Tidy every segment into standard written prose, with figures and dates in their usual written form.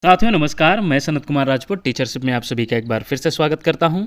साथियों नमस्कार, मैं सनत कुमार राजपूत टीचरशिप में आप सभी का एक बार फिर से स्वागत करता हूं।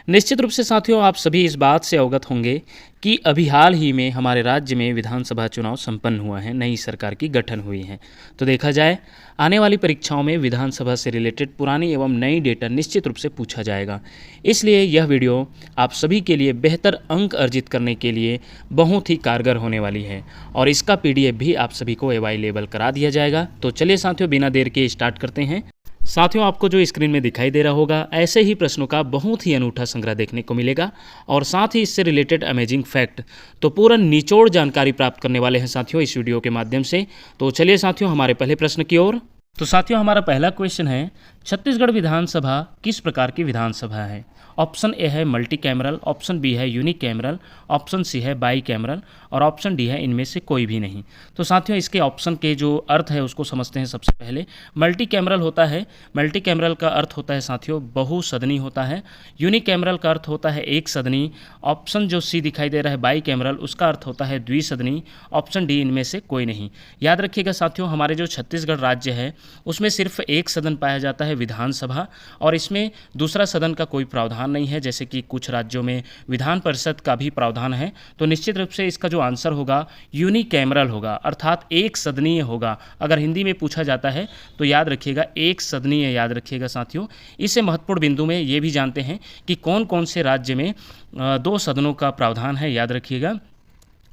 निश्चित रूप से साथियों आप सभी इस बात से अवगत होंगे कि अभी हाल ही में हमारे राज्य में विधानसभा चुनाव संपन्न हुआ है, नई सरकार की गठन हुई है। तो देखा जाए आने वाली परीक्षाओं में विधानसभा से रिलेटेड पुरानी एवं नई डेटा निश्चित रूप से पूछा जाएगा। इसलिए यह वीडियो आप सभी के लिए बेहतर अंक अर्जित करने के लिए बहुत ही कारगर होने वाली है और इसका PDF भी आप सभी को अवेलेबल करा दिया जाएगा। तो चलिए साथियों बिना देर के स्टार्ट करते हैं। साथियों आपको जो स्क्रीन में दिखाई दे रहा होगा ऐसे ही प्रश्नों का बहुत ही अनूठा संग्रह देखने को मिलेगा और साथ ही इससे रिलेटेड अमेजिंग फैक्ट तो पूरा निचोड़ जानकारी प्राप्त करने वाले हैं साथियों इस वीडियो के माध्यम से। तो चलिए साथियों हमारे पहले प्रश्न की ओर। तो साथियों हमारा पहला क्वेश्चन है, छत्तीसगढ़ विधानसभा किस प्रकार की विधानसभा है? ऑप्शन ए है मल्टी कैमरल, ऑप्शन बी है यूनिक कैमरल, ऑप्शन सी है बाई कैमरल और ऑप्शन डी है इनमें से कोई भी नहीं। तो साथियों इसके ऑप्शन के जो अर्थ है उसको समझते हैं। सबसे पहले मल्टी कैमरल होता है, मल्टी कैमरल का अर्थ होता है साथियों बहुसदनी होता है। यूनिक कैमरल का अर्थ होता है एक सदनी। ऑप्शन जो सी दिखाई दे रहा है बाई कैमरल उसका अर्थ होता है द्विसदनी। ऑप्शन डी इनमें से कोई नहीं। याद रखिएगा साथियों हमारे जो छत्तीसगढ़ राज्य है उसमें सिर्फ एक सदन पाया जाता है विधानसभा, और इसमें दूसरा सदन का कोई प्रावधान नहीं है जैसे कि कुछ राज्यों में विधान परिषद का भी प्रावधान है। तो निश्चित रूप से इसका जो आंसर होगा यूनिकैमरल होगा, अर्थात एक सदनीय होगा। अगर हिंदी में पूछा जाता है तो याद रखिएगा एक सदनीय याद रखिएगा साथियों। इससे महत्वपूर्ण बिंदु में ये भी जानते हैं कि कौन कौन से राज्य में दो सदनों का प्रावधान है, याद रखिएगा,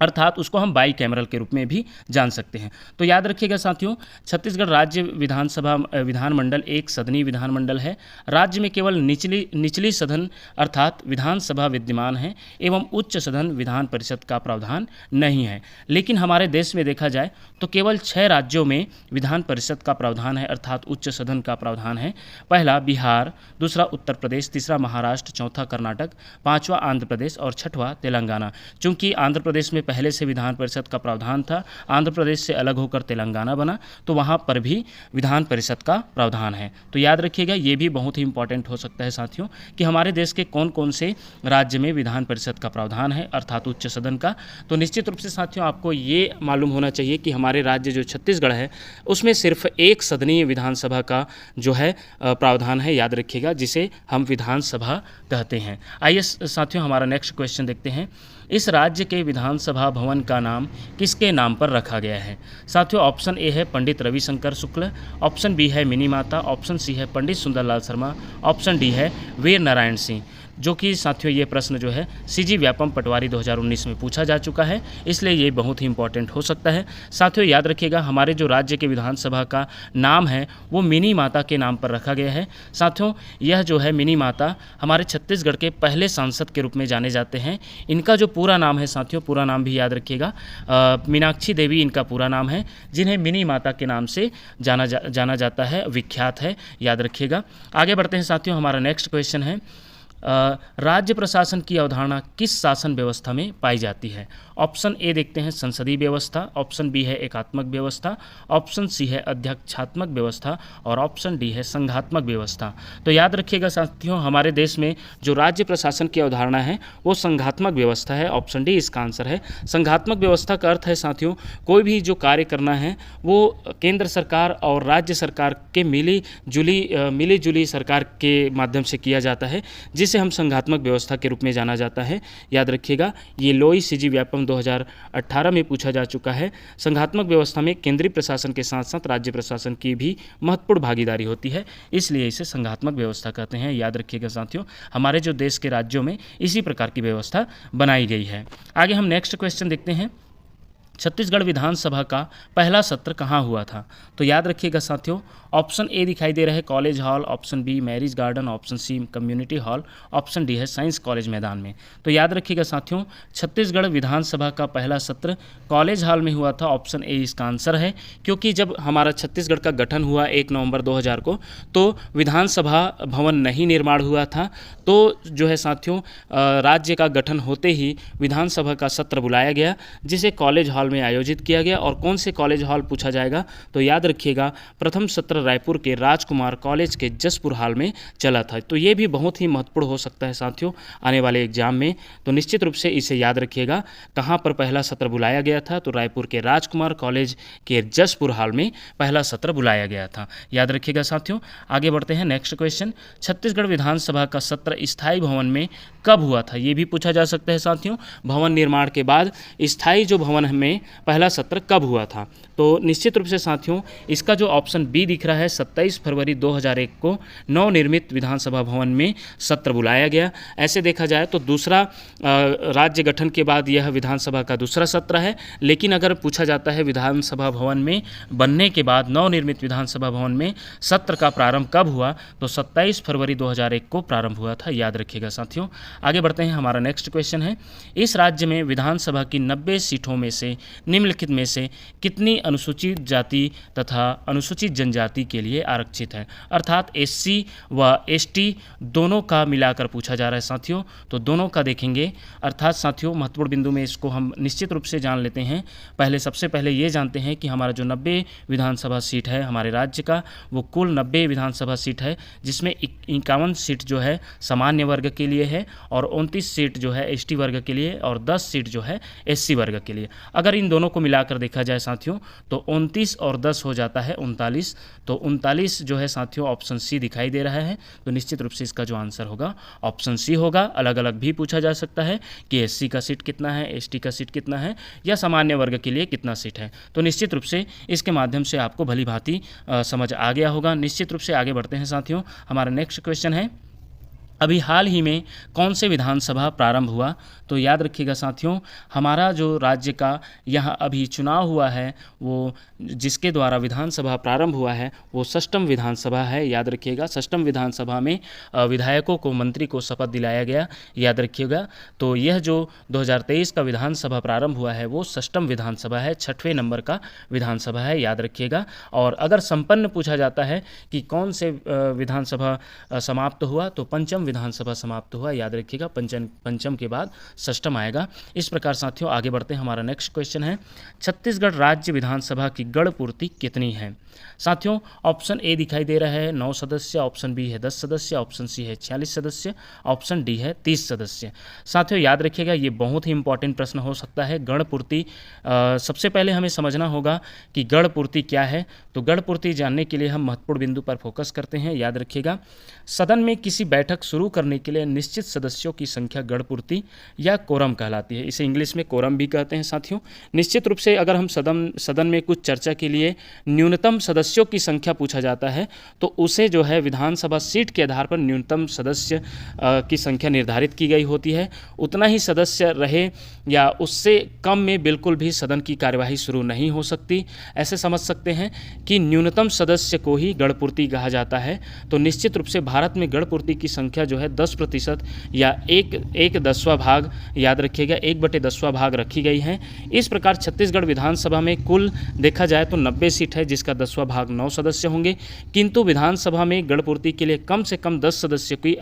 अर्थात उसको हम बाई कैमरल के रूप में भी जान सकते हैं। तो याद रखिएगा साथियों छत्तीसगढ़ राज्य विधानसभा विधानमंडल एक सदनी विधानमंडल है। राज्य में केवल निचली सदन अर्थात विधानसभा विद्यमान है एवं उच्च सदन विधान परिषद का प्रावधान नहीं है। लेकिन हमारे देश में देखा जाए तो केवल 6 राज्यों में विधान परिषद का प्रावधान है अर्थात उच्च सदन का प्रावधान है। पहला बिहार, दूसरा उत्तर प्रदेश, तीसरा महाराष्ट्र, चौथा कर्नाटक, पाँचवा आंध्र प्रदेश और छठवां तेलंगाना। चूँकि आंध्र प्रदेश में पहले से विधान परिषद का प्रावधान था, आंध्र प्रदेश से अलग होकर तेलंगाना बना, तो वहाँ पर भी विधान परिषद का प्रावधान है। तो याद रखिएगा ये भी बहुत ही इंपॉर्टेंट हो सकता है साथियों कि हमारे देश के कौन कौन से राज्य में विधान परिषद का प्रावधान है अर्थात उच्च सदन का। तो निश्चित रूप से साथियों आपको ये मालूम होना चाहिए कि हमारे राज्य जो छत्तीसगढ़ है उसमें सिर्फ एक सदनीय विधानसभा का जो है प्रावधान है, याद रखिएगा, जिसे हम विधानसभा कहते हैं। आइए साथियों हमारा नेक्स्ट क्वेश्चन देखते हैं। इस राज्य के विधानसभा भवन का नाम किसके नाम पर रखा गया है? साथियों ऑप्शन ए है पंडित रविशंकर शुक्ल, ऑप्शन बी है मिनी माता, ऑप्शन सी है पंडित सुंदरलाल शर्मा, ऑप्शन डी है वीर नारायण सिंह। जो कि साथियों ये प्रश्न जो है CG व्यापम पटवारी 2019 में पूछा जा चुका है, इसलिए ये बहुत ही इंपॉर्टेंट हो सकता है। साथियों याद रखिएगा हमारे जो राज्य के विधानसभा का नाम है वो मिनी माता के नाम पर रखा गया है। साथियों यह जो है मिनी माता हमारे छत्तीसगढ़ के पहले सांसद के रूप में जाने जाते हैं। इनका जो पूरा नाम है साथियों, पूरा नाम भी याद रखिएगा, मीनाक्षी देवी इनका पूरा नाम है, जिन्हें मिनी माता के नाम से जाना जाता है, विख्यात है, याद रखिएगा। आगे बढ़ते हैं साथियों, हमारा नेक्स्ट क्वेश्चन है, राज्य प्रशासन की अवधारणा किस शासन व्यवस्था में पाई जाती है? ऑप्शन ए देखते हैं संसदीय व्यवस्था, ऑप्शन बी है एकात्मक व्यवस्था, ऑप्शन सी है अध्यक्षात्मक व्यवस्था और ऑप्शन डी है संघात्मक व्यवस्था। तो याद रखिएगा साथियों हमारे देश में जो राज्य प्रशासन की अवधारणा है वो संघात्मक व्यवस्था है, ऑप्शन डी इसका आंसर है। संघात्मक व्यवस्था का अर्थ है साथियों कोई भी जो कार्य करना है वो केंद्र सरकार और राज्य सरकार के मिली जुली सरकार के माध्यम से किया जाता है, जिसे हम संघात्मक व्यवस्था के रूप में जाना जाता है। याद रखिएगा ये लोई CG व्यापम 2018 में पूछा जा चुका है। संघात्मक व्यवस्था में केंद्रीय प्रशासन के साथ साथ राज्य प्रशासन की भी महत्वपूर्ण भागीदारी होती है, इसलिए इसे संघात्मक व्यवस्था कहते हैं। याद रखिएगा साथियों हमारे जो देश के राज्यों में इसी प्रकार की व्यवस्था बनाई गई है। आगे हम नेक्स्ट क्वेश्चन देखते हैं, छत्तीसगढ़ विधानसभा का पहला सत्र कहाँ हुआ था? तो याद रखिएगा साथियों ऑप्शन ए दिखाई दे रहा है college hall, option B marriage garden, option C community hall, option D है साइंस कॉलेज मैदान में। तो याद रखिएगा साथियों छत्तीसगढ़ विधानसभा का पहला सत्र कॉलेज हॉल में हुआ था, ऑप्शन ए इसका आंसर है। क्योंकि जब हमारा छत्तीसगढ़ का गठन हुआ 1 नवंबर 2000 को तो विधानसभा भवन नहीं निर्माण हुआ था, तो जो है साथियों राज्य का गठन होते ही विधानसभा का सत्र बुलाया गया जिसे कॉलेज हॉल में आयोजित किया गया। और कौन से कॉलेज हॉल पूछा जाएगा? तो याद रखिएगा प्रथम सत्र सत्र रायपुर के राजकुमार कॉलेज के जसपुर हॉल में चला था। तो ये भी बहुत ही महत्वपूर्ण हो सकता है साथियों आने वाले एग्जाम में, तो निश्चित रूप से इसे याद रखिएगा। कहाँ पर पहला सत्र बुलाया गया था? तो रायपुर के राजकुमार कॉलेज के जसपुर हॉल में पहला सत्र बुलाया गया था, याद रखिएगा साथियों। आगे बढ़ते हैं नेक्स्ट क्वेश्चन। छत्तीसगढ़ विधानसभा का सत्र स्थायी भवन में कब हुआ था? ये भी पूछा जा सकता है साथियों। भवन निर्माण के बाद स्थायी जो भवन में पहला सत्र कब हुआ था? तो निश्चित रूप से साथियों इसका जो ऑप्शन बी दिख रहा है 27 फरवरी 2001 को नवनिर्मित विधानसभा भवन में सत्र बुलाया गया। ऐसे देखा जाए तो दूसरा राज्य गठन के बाद यह विधानसभा का दूसरा सत्र है, लेकिन अगर पूछा जाता है विधानसभा भवन में बनने के बाद नवनिर्मित विधानसभा भवन में सत्र का प्रारंभ कब हुआ? तो 27 फरवरी 2001 को प्रारंभ हुआ था, याद रखिएगा साथियों। आगे बढ़ते हैं, हमारा नेक्स्ट क्वेश्चन है, इस राज्य में विधानसभा की 90 सीटों में से निम्नलिखित में से कितनी अनुसूचित जाति तथा अनुसूचित जनजाति के लिए आरक्षित है? अर्थात एससी व एसटी दोनों का मिलाकर पूछा जा रहा है साथियों। तो दोनों का देखेंगे, अर्थात साथियों महत्वपूर्ण बिंदु में इसको हम निश्चित रूप से जान लेते हैं। सबसे पहले ये जानते हैं कि हमारा जो 90 विधानसभा सीट है हमारे राज्य का, वो कुल 90 विधानसभा सीट है, जिसमें 51 सीट जो है सामान्य वर्ग के लिए है और 29 सीट जो है एसटी वर्ग के लिए और 10 सीट जो है एससी वर्ग के लिए। अगर इन दोनों को मिलाकर देखा जाए साथियों तो 29 और 10 हो जाता है 39। तो 39 जो है साथियों ऑप्शन सी दिखाई दे रहा है। तो निश्चित रूप से इसका जो आंसर होगा ऑप्शन सी होगा। अलग अलग भी पूछा जा सकता है कि एससी का सीट कितना है, एसटी का सीट कितना है या सामान्य वर्ग के लिए कितना सीट है। तो निश्चित रूप से इसके माध्यम से आपको भली भांति समझ आ गया होगा। निश्चित रूप से आगे बढ़ते हैं साथियों। हमारा नेक्स्ट क्वेश्चन है, अभी हाल ही में कौन से विधानसभा प्रारंभ हुआ? तो याद रखिएगा साथियों हमारा जो राज्य का यहाँ अभी चुनाव हुआ है वो जिसके द्वारा विधानसभा प्रारंभ हुआ है वो षष्ठम विधानसभा है, याद रखिएगा। षष्ठम विधानसभा में विधायकों को मंत्री को शपथ दिलाया गया, याद रखिएगा। तो यह जो 2023 का विधानसभा प्रारंभ हुआ है वो षष्ठम विधानसभा है, 6वें नंबर का विधानसभा है, याद रखिएगा। और अगर संपन्न पूछा जाता है कि कौन से विधानसभा समाप्त हुआ तो पंचम विधानसभा समाप्त हुआ, याद रखिएगा। पंचम के बाद षष्ठम आएगा। इस प्रकार साथियों आगे बढ़ते हैं। हमारा नेक्स्ट क्वेश्चन है, छत्तीसगढ़ राज्य विधानसभा की गण पूर्ति कितनी है? साथियों ऑप्शन ए दिखाई दे रहा है 9 सदस्य, ऑप्शन बी है 10 सदस्य, ऑप्शन सी है 46 सदस्य, ऑप्शन डी है 30 सदस्य। साथियों याद रखिएगा ये बहुत ही इंपॉर्टेंट प्रश्न हो सकता है। गण पूर्ति सबसे पहले हमें समझना होगा कि गण पूर्ति क्या है। तो गण पूर्ति जानने के लिए हम महत्वपूर्ण बिंदु पर फोकस करते हैं, याद रखिएगा। सदन में किसी बैठक शुरू करने के लिए निश्चित सदस्यों की संख्या गण पूर्ति या कोरम कहलाती है। इसे इंग्लिश में कोरम भी कहते हैं साथियों। निश्चित रूप से अगर हम सदन में कुछ चर्चा के लिए न्यूनतम सदस्यों की संख्या पूछा जाता है तो उसे जो है विधानसभा सीट के आधार पर न्यूनतम सदस्य की संख्या निर्धारित की गई होती है। उतना ही सदस्य रहे या उससे कम में बिल्कुल भी सदन की कार्यवाही शुरू नहीं हो सकती। ऐसे समझ सकते हैं कि न्यूनतम सदस्य को ही गणपूर्ति कहा जाता है। तो निश्चित रूप से भारत में गणपूर्ति की संख्या जो है 10% या एक 10वां भाग, याद रखिएगा 1/10वां भाग रखी गई है। इस प्रकार छत्तीसगढ़ विधानसभा में कुल देखा जाए तो 90 सीट है जिसका 10वां भाग 9 सदस्य होंगे, किंतु विधानसभा में गणपूर्ति के लिए कम से कम 10 सदस्य की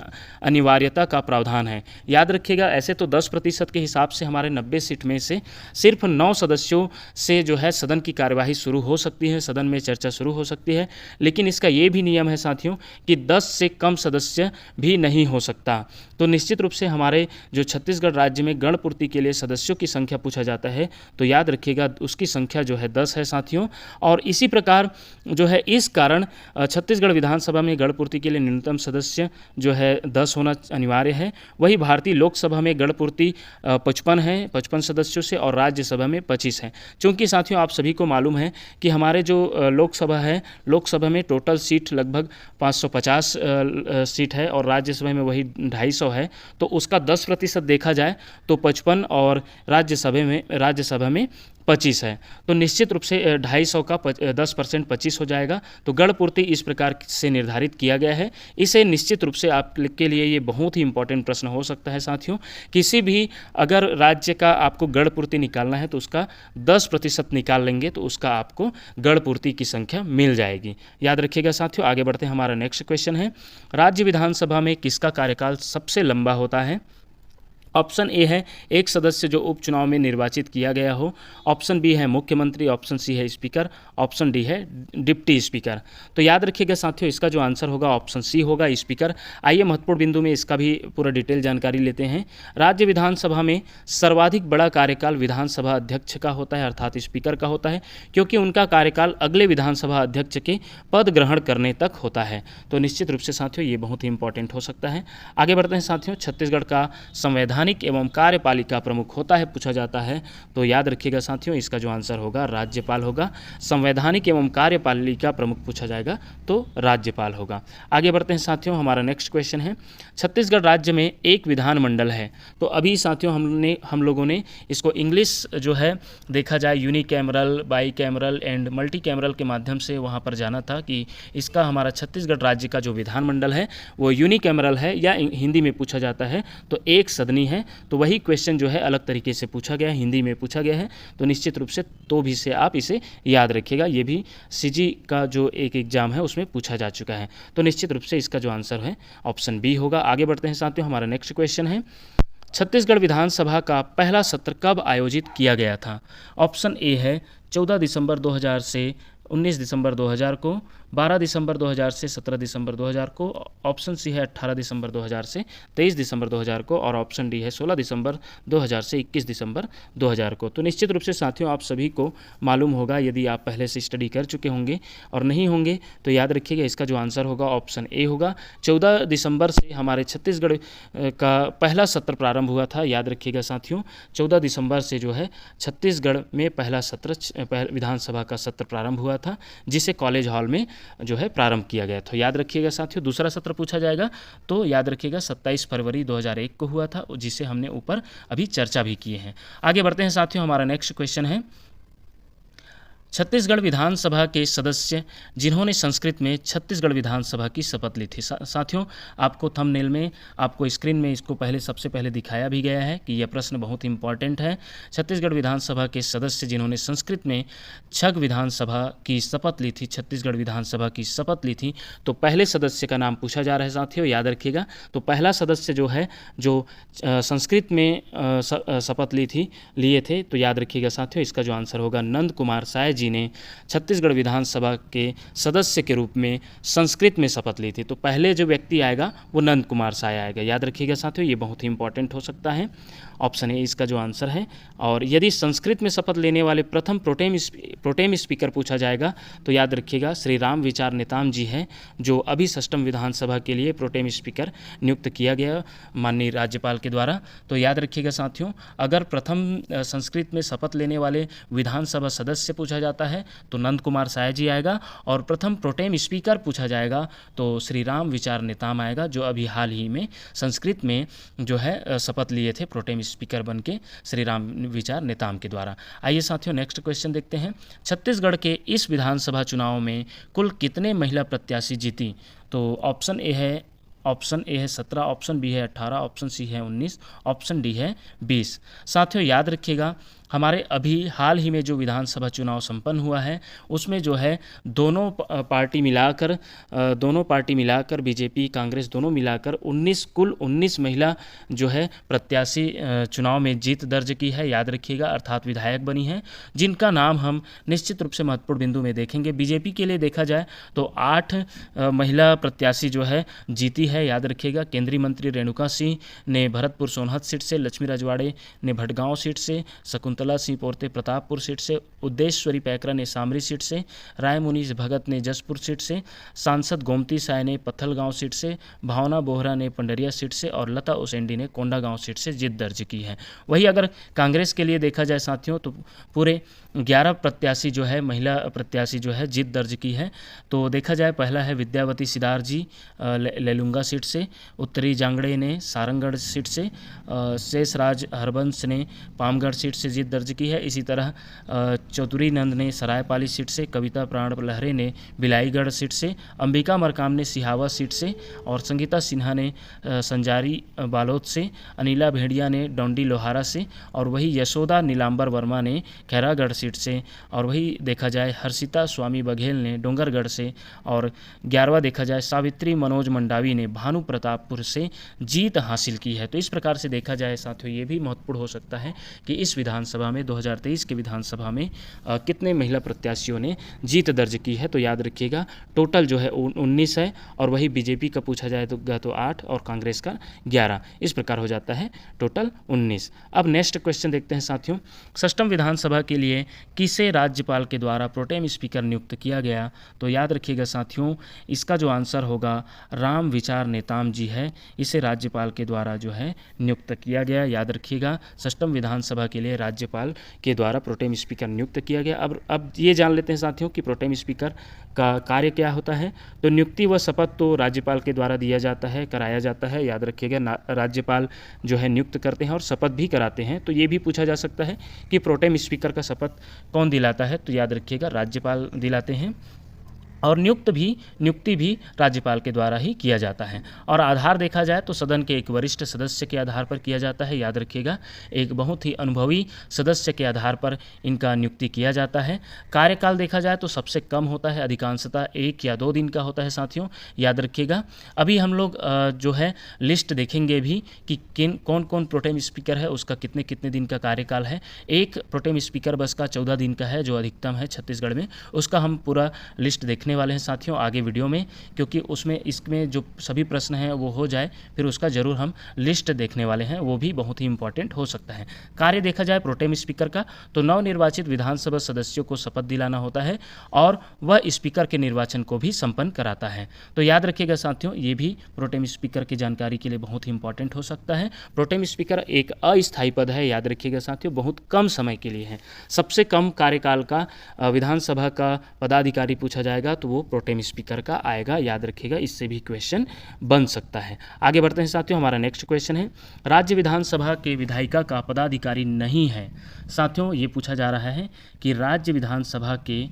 अनिवार्यता का प्रावधान है, याद रखिएगा। ऐसे तो 10% के हिसाब से हमारे 90 सीट में से सिर्फ 9 सदस्यों से जो है सदन की कार्यवाही शुरू हो सकती है, सदन में चर्चा शुरू हो सकती है। लेकिन इसका ये भी नियम है साथियों कि 10 से कम सदस्य भी नहीं हो सकता। तो निश्चित रूप से हमारे जो छत्तीसगढ़ राज्य में गणपूर्ति के लिए सदस्यों की संख्या पूछा जाता है तो याद रखिएगा उसकी संख्या जो है 10 है साथियों। और इसी प्रकार जो है इस कारण छत्तीसगढ़ विधानसभा में गणपूर्ति के लिए न्यूनतम सदस्य जो है 10 होना अनिवार्य है। वही भारतीय लोकसभा में गणपूर्ति 55 है, 55 सदस्यों से, और राज्यसभा में 25 है। चूँकि साथियों आप सभी को मालूम है कि हमारे जो लोकसभा है, लोकसभा में टोटल सीट लगभग 550 सीट है और राज्यसभा में वही 250 है। तो उसका 10% देखा जाए तो 55 और राज्यसभा में 25 है। तो निश्चित रूप से 250 का 10% 25 हो जाएगा। तो गणपूर्ति इस प्रकार से निर्धारित किया गया है। इसे निश्चित रूप से आपके लिए ये बहुत ही इंपॉर्टेंट प्रश्न हो सकता है साथियों। किसी भी अगर राज्य का आपको गणपूर्ति निकालना है तो उसका 10% निकाल लेंगे तो उसका आपको गणपूर्ति की संख्या मिल जाएगी, याद रखिएगा साथियों। आगे बढ़ते हैं। हमारा नेक्स्ट क्वेश्चन है, राज्य विधानसभा में किसका कार्यकाल सबसे लंबा होता है? ऑप्शन ए है एक सदस्य जो उपचुनाव में निर्वाचित किया गया हो, ऑप्शन बी है मुख्यमंत्री, ऑप्शन सी है स्पीकर, ऑप्शन डी है डिप्टी स्पीकर। तो याद रखिएगा साथियों, इसका जो आंसर होगा ऑप्शन सी होगा, स्पीकर। आइए महत्वपूर्ण बिंदु में इसका भी पूरा डिटेल जानकारी लेते हैं। राज्य विधानसभा में सर्वाधिक बड़ा कार्यकाल विधानसभा अध्यक्ष का होता है, अर्थात स्पीकर का होता है, क्योंकि उनका कार्यकाल अगले विधानसभा अध्यक्ष के पद ग्रहण करने तक होता है। तो निश्चित रूप से साथियों ये बहुत ही इंपॉर्टेंट हो सकता है। आगे बढ़ते हैं साथियों। छत्तीसगढ़ का संवैधानिक एवं कार्यपालिका प्रमुख होता है, पूछा जाता है। तो याद रखिएगा साथियों, इसका जो आंसर होगा राज्यपाल होगा। संवैधानिक एवं कार्यपालिका प्रमुख पूछा जाएगा तो राज्यपाल होगा। आगे बढ़ते हैं साथियों, हमारा नेक्स्ट क्वेश्चन है, छत्तीसगढ़ राज्य में एक विधानमंडल है। तो अभी साथियों हम लोगों ने इसको इंग्लिश जो है देखा जाए unicameral, by cameral and multi cameral के माध्यम से वहाँ पर जाना था कि इसका हमारा छत्तीसगढ़ राज्य का जो विधानमंडल है वो यूनिकैमरल है या हिंदी में पूछा जाता है तो एक सदनी है। तो वही क्वेश्चन जो है अलग तरीके से पूछा गया है, हिंदी में पूछा गया है। तो निश्चित रूप से तो भी से आप इसे याद रखिएगा, ये भी सीजी का जो एक एग्जाम है उसमें पूछा जा चुका है। तो निश्चित रूप से इसका जो आंसर है ऑप्शन बी होगा। आगे बढ़ते हैं साथियों, हमारा नेक्स्ट क्वेश्चन है, छत्तीसगढ़ विधानसभा का पहला सत्र कब आयोजित किया गया था? ऑप्शन ए है 14 दिसंबर 2000 से 19 दिसंबर 2000 को, 12 दिसंबर 2000 से 17 दिसंबर 2000 को, ऑप्शन सी है 18 दिसंबर 2000 से 23 दिसंबर 2000 को, और ऑप्शन डी है 16 दिसंबर 2000 से 21 दिसंबर 2000 को। तो निश्चित रूप से साथियों आप सभी को मालूम होगा, यदि आप पहले से स्टडी कर चुके होंगे, और नहीं होंगे तो याद रखिएगा इसका जो आंसर होगा ऑप्शन ए होगा। 14 दिसंबर से हमारे छत्तीसगढ़ का पहला सत्र प्रारंभ हुआ था। याद रखिएगा साथियों, 14 दिसंबर से जो है छत्तीसगढ़ में पहला सत्र विधानसभा का सत्र प्रारंभ हुआ था, जिसे कॉलेज हॉल में जो है प्रारंभ किया गया। तो याद रखिएगा साथियों, दूसरा सत्र पूछा जाएगा तो याद रखिएगा 27 फरवरी 2001 को हुआ था, जिसे हमने ऊपर अभी चर्चा भी किए हैं। आगे बढ़ते हैं साथियों, हमारा नेक्स्ट क्वेश्चन है, छत्तीसगढ़ विधानसभा के सदस्य जिन्होंने संस्कृत में छत्तीसगढ़ विधानसभा की शपथ ली थी। साथियों आपको थंबनेल में, आपको स्क्रीन में इसको सबसे पहले दिखाया भी गया है कि यह प्रश्न बहुत इंपॉर्टेंट है। छत्तीसगढ़ विधानसभा के सदस्य जिन्होंने संस्कृत में छग विधानसभा की शपथ ली थी, छत्तीसगढ़ विधानसभा की शपथ ली थी, तो पहले सदस्य का नाम पूछा जा रहा है साथियों, याद रखिएगा। तो पहला सदस्य जो है जो संस्कृत में शपथ लिए थे, तो याद रखिएगा साथियों इसका जो आंसर होगा नंद कुमार साय जी ने छत्तीसगढ़ विधानसभा के सदस्य के रूप में संस्कृत में शपथ ली थी। तो पहले जो व्यक्ति आएगा वो नंद कुमार साय आएगा। याद रखिएगा साथियों, ये बहुत ही इंपॉर्टेंट हो सकता है। ऑप्शन ए इसका जो आंसर है। और यदि संस्कृत में शपथ लेने वाले प्रथम प्रोटेम स्पीकर पूछा जाएगा तो याद रखिएगा श्री राम विचार नेताम जी हैं, जो अभी 6वीं विधानसभा के लिए प्रोटेम स्पीकर नियुक्त किया गया माननीय राज्यपाल के द्वारा। तो याद रखिएगा साथियों, अगर प्रथम संस्कृत में शपथ लेने वाले विधानसभा सदस्य पूछा जाता है तो नंद कुमार साय जी आएगा, और प्रथम प्रोटेम स्पीकर पूछा जाएगा तो श्री राम विचार नेताम आएगा, जो अभी हाल ही में संस्कृत में जो है शपथ लिए थे प्रोटेम स्पीकर बन के श्री राम विचार नेताम के द्वारा। आइए साथियों नेक्स्ट क्वेश्चन देखते हैं, छत्तीसगढ़ के इस विधानसभा चुनाव में कुल कितने महिला प्रत्याशी जीती? तो ऑप्शन ए है 17, ऑप्शन बी है 18, ऑप्शन सी है 19, ऑप्शन डी है 20। साथियों याद रखिएगा, हमारे अभी हाल ही में जो विधानसभा चुनाव संपन्न हुआ है उसमें जो है दोनों पार्टी मिलाकर बीजेपी कांग्रेस दोनों मिलाकर कुल 19 महिला जो है प्रत्याशी चुनाव में जीत दर्ज की है। याद रखिएगा, अर्थात विधायक बनी हैं, जिनका नाम हम निश्चित रूप से महत्वपूर्ण बिंदु में देखेंगे। बीजेपी के लिए देखा जाए तो 8 महिला प्रत्याशी जो है जीती है। याद रखिएगा, केंद्रीय मंत्री रेणुका सिंह ने भरतपुर सोनहत सीट से, लक्ष्मी रजवाड़े ने भटगांव सीट से, शकुंतला सिंह पोर्ते प्रतापपुर सीट से, उद्देश्वरी पैकरा ने सामरी सीट से, राय मुनीष भगत ने जसपुर सीट से, सांसद गोमती साय ने पत्थलगांव सीट से, भावना बोहरा ने पंडरिया सीट से, और लता उसेंडी ने कोंडागांव सीट से जीत दर्ज की है। वही अगर कांग्रेस के लिए देखा जाए साथियों तो पूरे 11 प्रत्याशी जो है महिला प्रत्याशी जो है जीत दर्ज की है। तो देखा जाए, पहला है विद्यावती सिदार जी लेलुंगा सीट से, उत्तरी जांगड़े ने सारंगढ़ सीट से, शेषराज हरबंश ने पामगढ़ सीट से जीत जीत दर्ज की है। इसी तरह चौधरी नंद ने सरायपाली सीट से, कविता प्राण लहरे ने बिलाईगढ़ सीट से, अंबिका मरकाम ने सिहावा सीट से और संगीता सिन्हा ने संजारी बालोद से, अनिला भेड़िया ने डोंडी लोहारा से और वही यशोदा नीलांबर वर्मा ने खैरागढ़ सीट से और वही देखा जाए हर्षिता स्वामी बघेल ने डोंगरगढ़ से और 11वां देखा जाए सावित्री मनोज मंडावी ने भानु प्रतापपुर से जीत हासिल की है। तो इस प्रकार से देखा जाए साथियों ये भी महत्वपूर्ण हो सकता है कि इस विधानसभा में 2023 के विधानसभा में कितने महिला प्रत्याशियों ने जीत दर्ज की है। तो याद रखिएगा टोटल जो है 19 है और वही बीजेपी का पूछा जाए तो 8 और कांग्रेस का 11, इस प्रकार हो जाता है टोटल 19। अब नेक्स्ट क्वेश्चन देखते हैं साथियों, षष्ठम विधानसभा के लिए किसे राज्यपाल के द्वारा प्रोटेम स्पीकर नियुक्त किया गया। तो याद रखिएगा साथियों इसका जो आंसर होगा राम विचार नेताम जी है, इसे राज्यपाल के द्वारा जो है नियुक्त किया गया। याद रखिएगा षष्ठम विधानसभा के लिए राज्यपाल के द्वारा प्रोटेम स्पीकर नियुक्त किया गया। अब ये जान लेते हैं साथियों कि प्रोटेम स्पीकर का कार्य क्या होता है। तो नियुक्ति व शपथ तो राज्यपाल के द्वारा दिया जाता है, कराया जाता है। याद रखिएगा राज्यपाल जो है नियुक्त करते हैं और शपथ भी कराते हैं। तो ये भी पूछा जा सकता है कि प्रोटेम स्पीकर का शपथ कौन दिलाता है। तो याद रखिएगा राज्यपाल दिलाते हैं और नियुक्ति भी राज्यपाल के द्वारा ही किया जाता है। और आधार देखा जाए तो सदन के एक वरिष्ठ सदस्य के आधार पर किया जाता है। याद रखिएगा एक बहुत ही अनुभवी सदस्य के आधार पर इनका नियुक्ति किया जाता है। कार्यकाल देखा जाए तो सबसे कम होता है, अधिकांशतः 1 या 2 दिन का होता है साथियों। याद रखिएगा अभी हम लोग जो है लिस्ट देखेंगे भी कि कौन कौन प्रोटेम स्पीकर है, उसका कितने कितने दिन का कार्यकाल है। एक प्रोटेम स्पीकर बस का 14 दिन का है जो अधिकतम है छत्तीसगढ़ में, उसका हम पूरा लिस्ट देखने वाले हैं साथियों आगे वीडियो में, क्योंकि इसमें जो सभी प्रश्न हैं वो हो जाए फिर उसका जरूर हम लिस्ट देखने वाले हैं, वो भी बहुत ही इंपॉर्टेंट हो सकता है। कार्य देखा जाए प्रोटेम स्पीकर का तो नवनिर्वाचित विधानसभा सदस्यों को शपथ दिलाना होता है और वह स्पीकर के निर्वाचन को भी संपन्न कराता है। तो याद रखिएगा साथियों ये भी प्रोटेम स्पीकर की जानकारी के लिए बहुत ही इंपॉर्टेंट हो सकता है। प्रोटेम स्पीकर एक अस्थायी पद है, याद रखिएगा साथियों बहुत कम समय के लिए है। सबसे कम कार्यकाल का विधानसभा का पदाधिकारी पूछा जाएगा तो वो प्रोटेम स्पीकर का आएगा। याद रखिएगा इससे भी क्वेश्चन बन सकता है। आगे बढ़ते हैं साथियों, हमारा नेक्स्ट क्वेश्चन है राज्य विधानसभा के विधायिका का पदाधिकारी नहीं है। साथियों ये पूछा जा रहा है कि राज्य विधानसभा के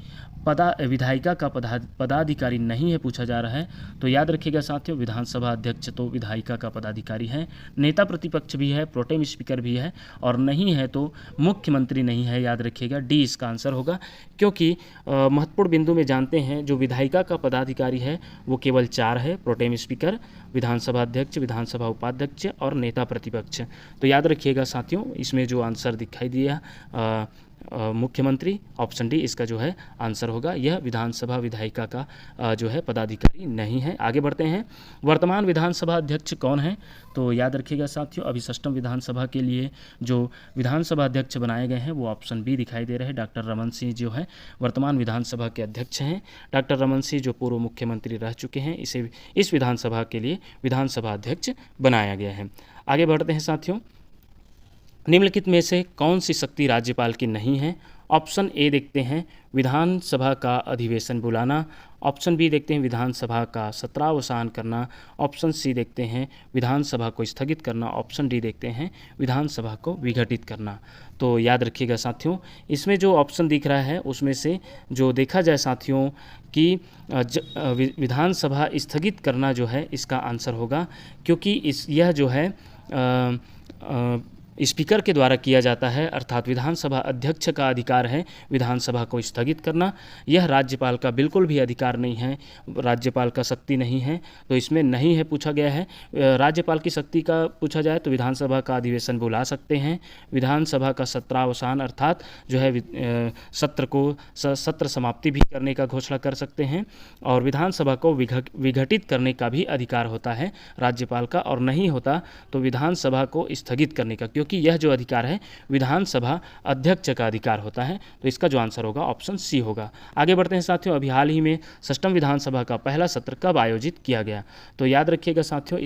विधायिका का पदाधिकारी नहीं है, पूछा जा रहा है। तो याद रखिएगा साथियों विधानसभा अध्यक्ष तो विधायिका का पदाधिकारी है, नेता प्रतिपक्ष भी है, प्रोटेम स्पीकर भी है और नहीं है तो मुख्यमंत्री नहीं है। याद रखिएगा डी इसका आंसर होगा, क्योंकि महत्वपूर्ण बिंदु में जानते हैं जो विधायिका का पदाधिकारी है वो केवल 4 है, प्रोटेम स्पीकर, विधानसभा अध्यक्ष, विधानसभा उपाध्यक्ष और नेता प्रतिपक्ष। तो याद रखिएगा साथियों इसमें जो आंसर दिखाई दिया मुख्यमंत्री, ऑप्शन डी इसका जो है आंसर होगा। यह विधानसभा विधायिका का जो है पदाधिकारी नहीं है। आगे बढ़ते हैं, वर्तमान विधानसभा अध्यक्ष कौन है। तो याद रखिएगा साथियों अभी षष्ठम विधानसभा के लिए जो विधानसभा अध्यक्ष बनाए गए हैं वो ऑप्शन बी दिखाई दे रहे हैं। डॉक्टर रमन सिंह जो है वर्तमान विधानसभा के अध्यक्ष हैं। डॉक्टर रमन सिंह जो पूर्व मुख्यमंत्री रह चुके हैं, इसे इस विधानसभा के लिए विधानसभा अध्यक्ष बनाया गया है। आगे बढ़ते हैं साथियों, निम्नलिखित में से कौन सी शक्ति राज्यपाल की नहीं है। ऑप्शन ए देखते हैं विधानसभा का अधिवेशन बुलाना, ऑप्शन बी देखते हैं विधानसभा का सत्रावसान करना, ऑप्शन सी देखते हैं विधानसभा को स्थगित करना, ऑप्शन डी देखते हैं विधानसभा को विघटित करना। तो याद रखिएगा साथियों इसमें जो ऑप्शन दिख रहा है उसमें से जो देखा जाए साथियों कि विधानसभा स्थगित करना जो है इसका आंसर होगा, क्योंकि यह जो है स्पीकर के द्वारा किया जाता है, अर्थात विधानसभा अध्यक्ष का अधिकार है विधानसभा को स्थगित करना। यह राज्यपाल का बिल्कुल भी अधिकार नहीं है, राज्यपाल का शक्ति नहीं है, तो इसमें नहीं है पूछा गया है। राज्यपाल की शक्ति का पूछा जाए तो विधानसभा का अधिवेशन बुला सकते हैं, विधानसभा का सत्रावसान अर्थात जो है सत्र समाप्ति भी करने का घोषणा कर सकते हैं और विधानसभा को विघटित करने का भी अधिकार होता है राज्यपाल का, और नहीं होता तो विधानसभा को स्थगित करने का, क्योंकि यह जो अधिकार है विधानसभा अध्यक्ष का अधिकार होता है। तो इसका जो आंसर होगा ऑप्शन सी होगा। आगे बढ़ते हैं साथियों, अभी हाल ही में षष्ठम विधानसभा का पहला सत्र कब आयोजित किया गया। तो याद रखिएगा साथियों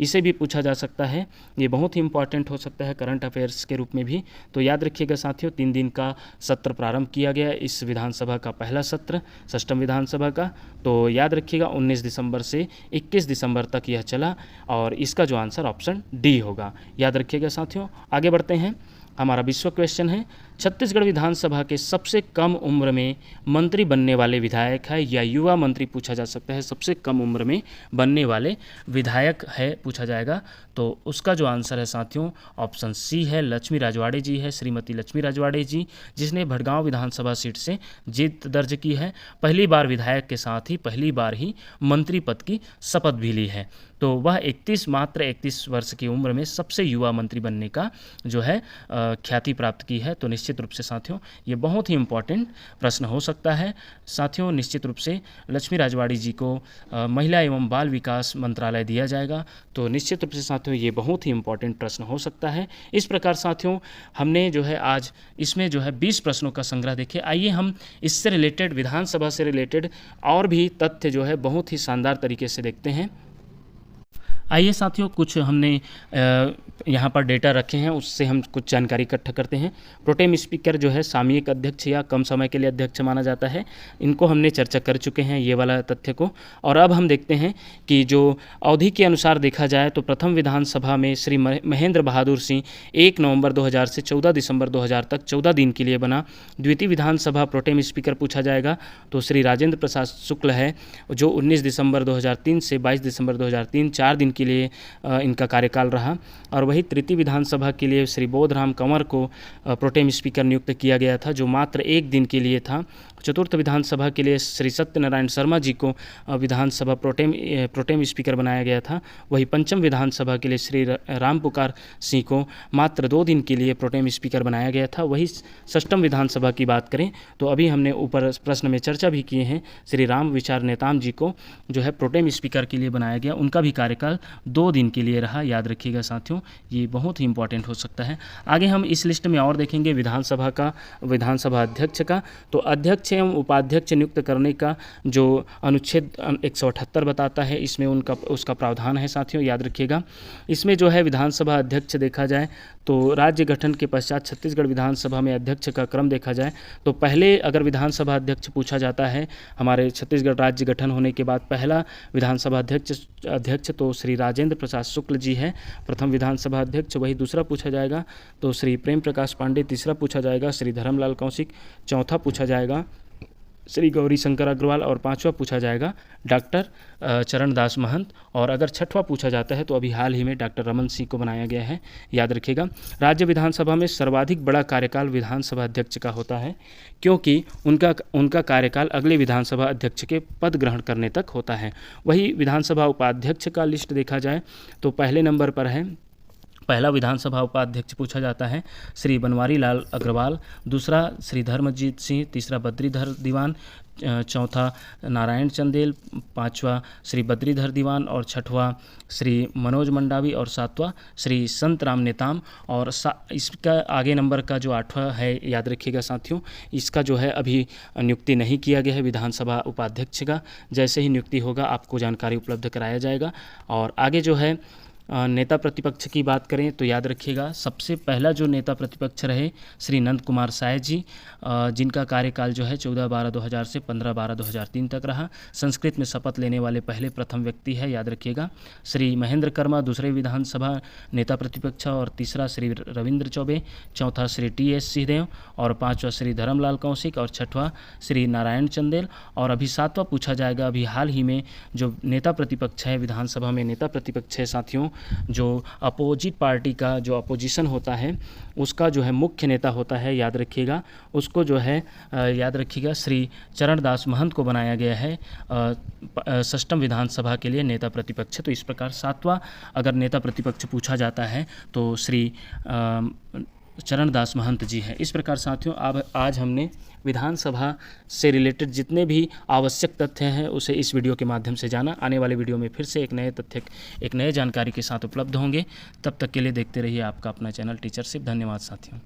इसे भी पूछा जा सकता है, ये बहुत ही इंपॉर्टेंट हो सकता है करंट अफेयर्स के रूप में भी। तो याद रखिएगा साथियों 3 दिन का सत्र प्रारंभ किया गया इस विधानसभा का पहला सत्र षष्ठम विधानसभा का। तो याद रखिएगा 19 दिसंबर से 21 दिसंबर तक यह चला और इसका जो आंसर ऑप्शन डी होगा। याद रखिएगा साथियों। आगे बढ़ते हैं, हमारा विश्व क्वेश्चन है, छत्तीसगढ़ विधानसभा के सबसे कम उम्र में मंत्री बनने वाले विधायक है या युवा मंत्री पूछा जा सकता है, सबसे कम उम्र में बनने वाले विधायक है पूछा जाएगा। तो उसका जो आंसर है साथियों ऑप्शन सी है, लक्ष्मी राजवाड़े जी है, श्रीमती लक्ष्मी राजवाड़े जी, जिसने भटगांव विधानसभा सीट से जीत दर्ज की है। पहली बार विधायक के साथ ही पहली बार ही मंत्री पद की शपथ भी ली है। तो वह 31 वर्ष की उम्र में सबसे युवा मंत्री बनने का जो है ख्याति प्राप्त की है। तो निश्चित रूप से साथियों ये बहुत ही इम्पॉर्टेंट प्रश्न हो सकता है। साथियों निश्चित रूप से लक्ष्मी राजवाड़ी जी को महिला एवं बाल विकास मंत्रालय दिया जाएगा। तो निश्चित रूप से साथियों ये बहुत ही इम्पॉर्टेंट प्रश्न हो सकता है। इस प्रकार साथियों हमने जो है आज इसमें जो है 20 प्रश्नों का संग्रह देखे। आइए हम इससे रिलेटेड विधानसभा से रिलेटेड और भी तथ्य जो है बहुत ही शानदार तरीके से देखते हैं। आइए साथियों कुछ हमने यहाँ पर डेटा रखे हैं, उससे हम कुछ जानकारी इकट्ठा करते हैं। प्रोटेम स्पीकर जो है सामयिक अध्यक्ष या कम समय के लिए अध्यक्ष माना जाता है, इनको हमने चर्चा कर चुके हैं ये वाला तथ्य को। और अब हम देखते हैं कि जो अवधि के अनुसार देखा जाए तो प्रथम विधानसभा में श्री महेंद्र बहादुर सिंह 1 नवंबर 2000 से 14 दिसंबर 2000 तक 14 दिन के लिए बना। द्वितीय विधानसभा प्रोटेम स्पीकर पूछा जाएगा तो श्री राजेंद्र प्रसाद शुक्ल है, जो 19 दिसंबर 2003 से 22 दिसंबर 2003 4 दिन के लिए इनका कार्यकाल रहा। और वही तृतीय विधानसभा के लिए श्री बोधराम कंवर को प्रोटेम स्पीकर नियुक्त किया गया था, जो मात्र 1 दिन के लिए था। चतुर्थ विधानसभा के लिए श्री सत्यनारायण शर्मा जी को विधानसभा प्रोटेम स्पीकर बनाया गया था। वही पंचम विधानसभा के लिए श्री राम पुकार सिंह को मात्र 2 दिन के लिए प्रोटेम स्पीकर बनाया गया था। वही षष्ठम विधानसभा की बात करें तो अभी हमने ऊपर प्रश्न में चर्चा भी किए हैं, श्री राम विचार नेताम जी को जो है प्रोटेम स्पीकर के लिए बनाया गया, उनका भी कार्यकाल 2 दिन के लिए रहा। याद रखिएगा साथियों ये बहुत ही इंपॉर्टेंट हो सकता है। आगे हम इस लिस्ट में और देखेंगे विधानसभा अध्यक्ष का। तो अध्यक्ष एवं उपाध्यक्ष नियुक्त करने का जो अनुच्छेद 178 बताता है, इसमें उसका प्रावधान है साथियों, याद रखिएगा। इसमें जो है विधानसभा अध्यक्ष देखा जाए तो राज्य गठन के पश्चात छत्तीसगढ़ विधानसभा में अध्यक्ष का क्रम देखा जाए तो पहले अगर विधानसभा अध्यक्ष पूछा जाता है हमारे छत्तीसगढ़ राज्य गठन होने के बाद पहला विधानसभा अध्यक्ष तो श्री राजेंद्र प्रसाद शुक्ल जी है प्रथम विधानसभा अध्यक्ष। वही दूसरा पूछा जाएगा तो श्री प्रेम प्रकाश पांडे, तीसरा पूछा जाएगा श्री धर्मलाल कौशिक, चौथा पूछा जाएगा श्री गौरी शंकर अग्रवाल और पांचवा पूछा जाएगा डॉक्टर चरणदास महंत। और अगर छठवां पूछा जाता है तो अभी हाल ही में डॉक्टर रमन सिंह को बनाया गया है। याद रखिएगा राज्य विधानसभा में सर्वाधिक बड़ा कार्यकाल विधानसभा अध्यक्ष का होता है, क्योंकि उनका कार्यकाल अगले विधानसभा अध्यक्ष के पद ग्रहण करने तक होता है। वही विधानसभा उपाध्यक्ष का लिस्ट देखा जाए तो पहले नंबर पर है, पहला विधानसभा उपाध्यक्ष पूछा जाता है श्री बनवारी लाल अग्रवाल, दूसरा श्री धर्मजीत सिंह, तीसरा बद्रीधर दीवान, चौथा नारायण चंदेल, पांचवा श्री बद्रीधर दीवान और छठवां श्री मनोज मंडावी और सातवां श्री संत राम नेताम। और इसका आगे नंबर का जो 8वां है याद रखिएगा साथियों, इसका जो है अभी नियुक्ति नहीं किया गया है विधानसभा उपाध्यक्ष का। जैसे ही नियुक्ति होगा आपको जानकारी उपलब्ध कराया जाएगा। और आगे जो है नेता प्रतिपक्ष की बात करें तो याद रखिएगा सबसे पहला जो नेता प्रतिपक्ष रहे श्री नंद कुमार साय जी, जिनका कार्यकाल जो है 14/12/2000 से 15/12/2003 तक रहा। संस्कृत में शपथ लेने वाले पहले प्रथम व्यक्ति है, याद रखिएगा। श्री महेंद्र कर्मा दूसरे विधानसभा नेता प्रतिपक्ष और तीसरा श्री रविंद्र चौबे, चौथा श्री TS सिंहदेव और पांचवा श्री धर्मलाल कौशिक और छठवां श्री नारायण चंदेल। और अभी सातवां पूछा जाएगा अभी हाल ही में जो नेता प्रतिपक्ष है विधानसभा में नेता प्रतिपक्ष है साथियों, जो अपोजिट पार्टी का जो अपोजिशन होता है उसका जो है मुख्य नेता होता है, याद रखिएगा। उसको जो है याद रखिएगा श्री चरणदास महंत को बनाया गया है षष्ठम विधानसभा के लिए नेता प्रतिपक्ष। तो इस प्रकार सातवां अगर नेता प्रतिपक्ष पूछा जाता है तो श्री चरणदास महंत जी हैं। इस प्रकार साथियों अब आज हमने विधानसभा से रिलेटेड जितने भी आवश्यक तथ्य हैं उसे इस वीडियो के माध्यम से जाना। आने वाले वीडियो में फिर से एक नए तथ्य एक नए जानकारी के साथ उपलब्ध होंगे। तब तक के लिए देखते रहिए आपका अपना चैनल टीचरशिप। धन्यवाद साथियों।